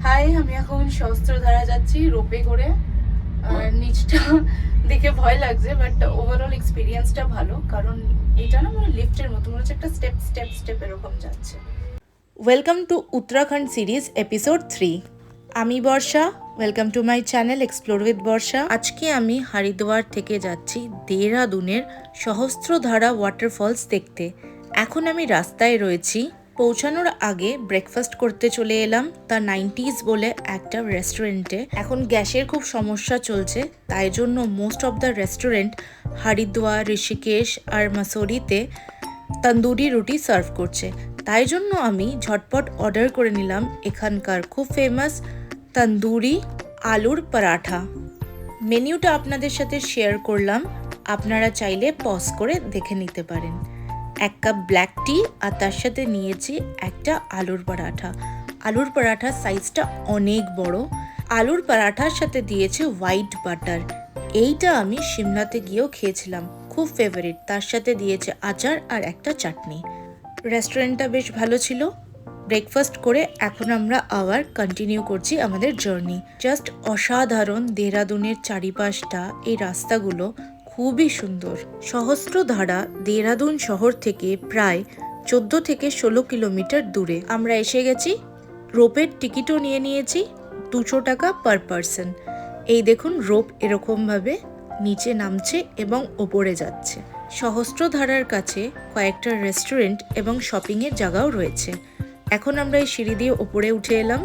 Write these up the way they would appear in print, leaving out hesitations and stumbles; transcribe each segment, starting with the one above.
High, আমি এখন সহস্রধারা যাচ্ছি রোপে করে। আর নিচটা দেখে ভয় লাগছে, বাট ওভারঅল এক্সপিরিয়েন্সটা ভালো, কারণ এটা না মানে লিফটের মতো মনে হচ্ছে একটা স্টেপ স্টেপ স্টেপ এরকম যাচ্ছে। Welcome to Uttarakhand series episode 3। আমি Barsha, welcome to my channel explore with Barsha. আজকে আমি হরিদ্বার থেকে যাচ্ছি দেহরাদুনের সহস্রধারা ওয়াটারফলস দেখতে। এখন আমি রাস্তায় রয়েছি। পৌঁছানোর আগে ব্রেকফাস্ট করতে চলে এলাম দ্য 90s বলে একটা রেস্টুরেন্টে। এখন গ্যাসের খুব সমস্যা চলছে, তাই জন্য most of the restaurant Haridwar, Rishikesh আর মাসুরিতে তন্দুরি রুটি সার্ভ করছে। তাই জন্য আমি ঝটপট অর্ডার করে নিলাম এখানকার খুব ফেমাস তন্দুরি আলুর পরাঠা। মেনিউটা আপনাদের সাথে শেয়ার করলাম, আপনারা চাইলে পজ করে দেখে নিতে পারেন। 1 কাপ ব্ল্যাক টি আর তার সাথে নিয়েছি একটা আলুর পরাঠা। আলুর পরাঠার সাইজটা অনেক বড়। আলুর পরাঠার সাথে দিয়েছে হোয়াইট বাটার। এইটা আমি সিমলাতে গিয়েও খেয়েছিলাম, খুব ফেভারিট। তার সাথে দিয়েছে আচার আর একটা চাটনি। রেস্টুরেন্টটা বেশ ভালো ছিল। ব্রেকফাস্ট করে এখন আমরা আবার কন্টিনিউ করছি আমাদের জার্নি। জাস্ট অসাধারণ দেহরাদুনের চারিপাশটা, এই রাস্তাগুলো খুবই সুন্দর। সহস্রধারা দেহরাদুন শহর থেকে প্রায় 14 থেকে 16 কিলোমিটার দূরে। আমরা এসে গেছি। রোপের টিকিটও নিয়ে নিয়েছি, 200 টাকা পার পারসন। এই দেখুন রোপ এরকমভাবে নিচে নামছে এবং ওপরে যাচ্ছে। সহস্রধারার কাছে কয়েকটা রেস্টুরেন্ট এবং শপিংয়ের জায়গাও রয়েছে। এখন আমরা এই সিঁড়ি দিয়ে ওপরে উঠে এলাম।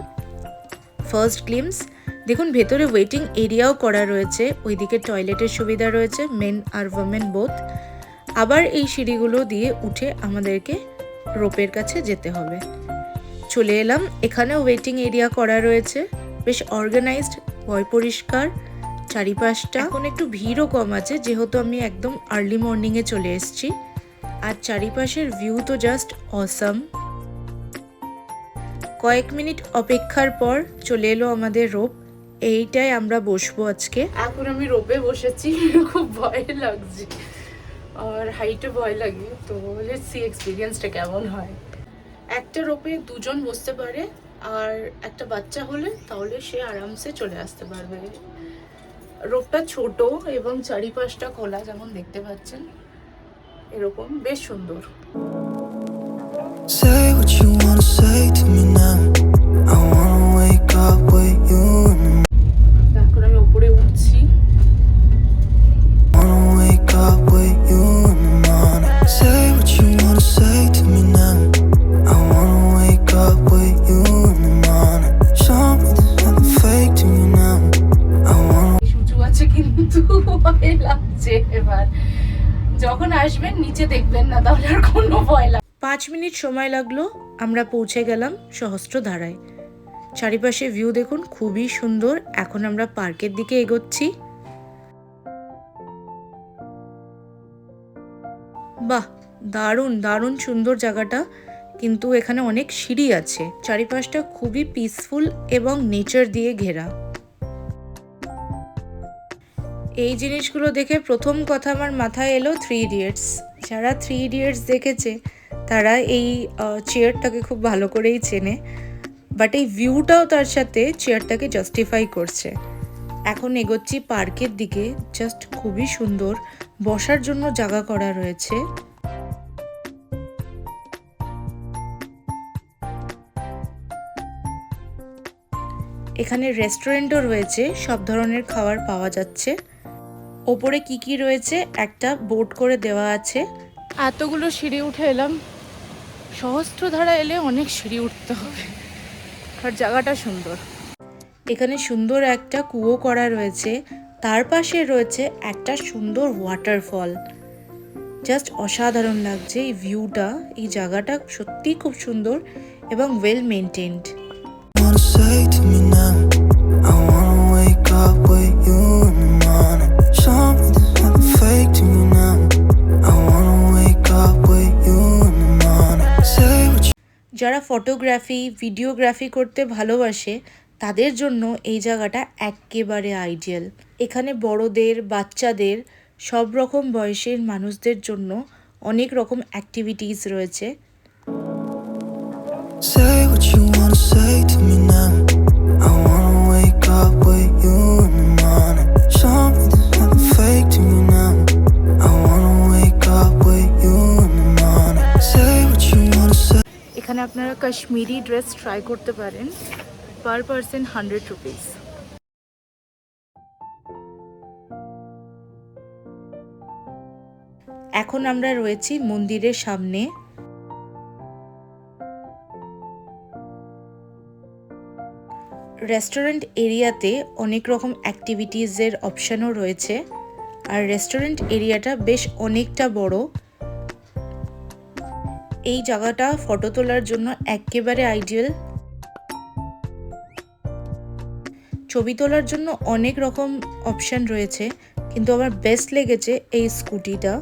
ফার্স্ট গ্লিমস দেখুন, ভেতরে ওয়েটিং এরিয়াও করা রয়েছে, ওইদিকে টয়লেটের সুবিধা রয়েছে, মেন আর ওমেন বোথ। আবার এই সিঁড়িগুলো দিয়ে উঠে আমাদেরকে রোপের কাছে যেতে হবে। চলে এলাম, এখানেও ওয়েটিং এরিয়া করা রয়েছে, বেশ অর্গানাইজড, ভয় পরিষ্কার চারিপাশটা। এখন একটু ভিড়ও কম আছে, যেহেতু আমি একদম আর্লি মর্নিংয়ে চলে এসেছি। আর চারিপাশের ভিউ তো জাস্ট অসাম। কয়েক মিনিট অপেক্ষার পর চলে এলো আমাদের রোপ। এইটাই আমরা বসবো আজকে। এখন আমি রোপে বসেছি, খুব ভয় লাগছে আর হাইটে ভয় লাগে, তো লেটস সি এক্সপিরিয়েন্সটা কেমন হয়। একটা রোপে 2 জন বসতে পারে, আর একটা বাচ্চা হলে তাহলে সে আরামসে চলে আসতে পারবে। রোপটা ছোট এবং চারিপাশটা খোলা, যেমন দেখতে পাচ্ছেন এরকম, বেশ সুন্দর। Say what you wanna say to me now. I wanna wake up with you in the morning. এখন আমি উপরে উঠছি। Wanna wake up with you in the morning. Say what you wanna say to me now. I wanna wake up with you in the morning. Show me there's nothing fake to you now. I wanna. উঁচু আছে কিন্তু ভয় লাগছে। এবার যখন আসবেন নিচে দেখবেন না, তাহলে আর কোনো ভয় লাগবে। 5 মিনিট সময় লাগলো, আমরা পৌঁছে গেলাম সহস্রধারায়। চারিপাশে ভিউ দেখুন, খুবই সুন্দর। এখন আমরা পার্কের দিকে এগোচ্ছি। বাহ, দারুণ দারুণ সুন্দর জায়গাটা, কিন্তু এখানে অনেক সিঁড়ি আছে। চারিপাশটা খুবই পিসফুল এবং নেচার দিয়ে ঘেরা। এই জিনিসগুলো দেখে প্রথম কথা আমার মাথায় এলো 3 ইডিয়টস। যারা 3 ইডিয়টস দেখেছে তারা এই চেয়ারটাকে খুব ভালো করেই চেনে, বাট এই ভিউটাও তার সাথে চেয়ারটাকে জাস্টিফাই করছে। এখন এগোচ্ছি পার্কের দিকে। জাস্ট খুবই সুন্দর, বসার জন্য জায়গা করা রয়েছে। এখানে রেস্টুরেন্টও রয়েছে, সব ধরনের খাবার পাওয়া যাচ্ছে। ওপরে কি কি রয়েছে একটা বোর্ড করে দেওয়া আছে। এতগুলো সিঁড়ি উঠে এলাম। সহস্রধারা এলে অনেক সিঁড়ি উঠতে হবে, আর জায়গাটা সুন্দর। এখানে সুন্দর একটা কুয়ো করা রয়েছে, তার পাশে রয়েছে একটা সুন্দর ওয়াটারফল। জাস্ট অসাধারণ লাগছে এই ভিউটা। এই জায়গাটা সত্যি খুব সুন্দর এবং well maintained. Wanna say to me now. I wanna wake up with you in the morning. Show me there's nothing fake to you now. I wanna wake up with you in the morning. Say what you. যারা photography, videography করতে ভালোবাসে তাদের জন্য এই জায়গাটা একেবারে ideal. এখানে বড়দের, বাচ্চাদের, সব রকম বয়সের মানুষদের জন্য অনেক রকম অ্যাক্টিভিটিস রয়েছে। Say what you wanna say to me now. Kashmiri dress try করতে পারেন, পার পারসন 100 রুপিস। এখন আমরা রয়েছি মন্দিরের সামনে। রেস্টুরেন্ট এরিয়াতে অনেক রকম অ্যাক্টিভিটিসের অপশানও রয়েছে, আর রেস্টুরেন্ট এরিয়াটা বেশ অনেকটা বড়। এই জায়গাটা ফটো তোলার জন্য একেবারে আইডিয়াল। ছবি তোলার জন্য অনেক রকম অপশান রয়েছে, কিন্তু আমার বেস্ট লেগেছে এই স্কুটিটা।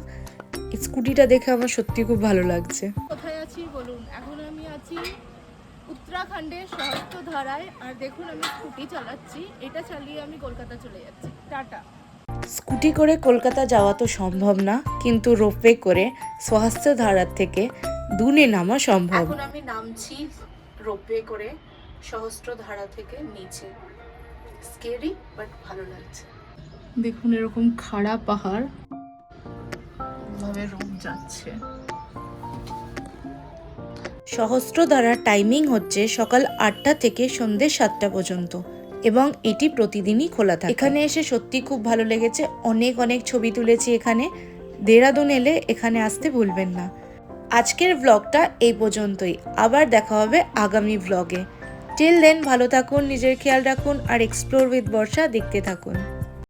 এই স্কুটিটা দেখে আমার সত্যি খুব ভালো লাগছে। কোথায় আছি বলুন? এখন আমি আছি উত্তরাখণ্ডের সহস্রধারায়, আর দেখুন আমি স্কুটি চালাচ্ছি। এটা চালিয়ে আমি কলকাতা চলে যাচ্ছি। টাটা। স্কুটি করে কলকাতা যাওয়া তো সম্ভব না, কিন্তু রোপওয়ে করে সহস্রধারার থেকে দূরে নামা সম্ভব। এখন আমি নামছি রোপওয়ে করে সহস্রধারা থেকে নিচে। স্কেরি বাট ভালো লাগছে। দেখুন এরকম খাড়া পাহাড় ভাবে রোপ যাচ্ছে। সহস্রধারার টাইমিং হচ্ছে সকাল 8টা থেকে সন্ধ্যে 7টা পর্যন্ত, এবং এটি প্রতিদিনই খোলা থাকে। এখানে এসে সত্যি খুব ভালো লেগেছে, অনেক অনেক ছবি তুলেছি এখানে। দেহরাদুন এলে এখানে আসতে ভুলবেন না। আজকের ব্লগটা এই পর্যন্তই, আবার দেখা হবে আগামী ব্লগে। টিল দেন ভালো থাকুন, নিজের খেয়াল রাখুন, আর এক্সপ্লোর উইথ বর্ষা দেখতে থাকুন।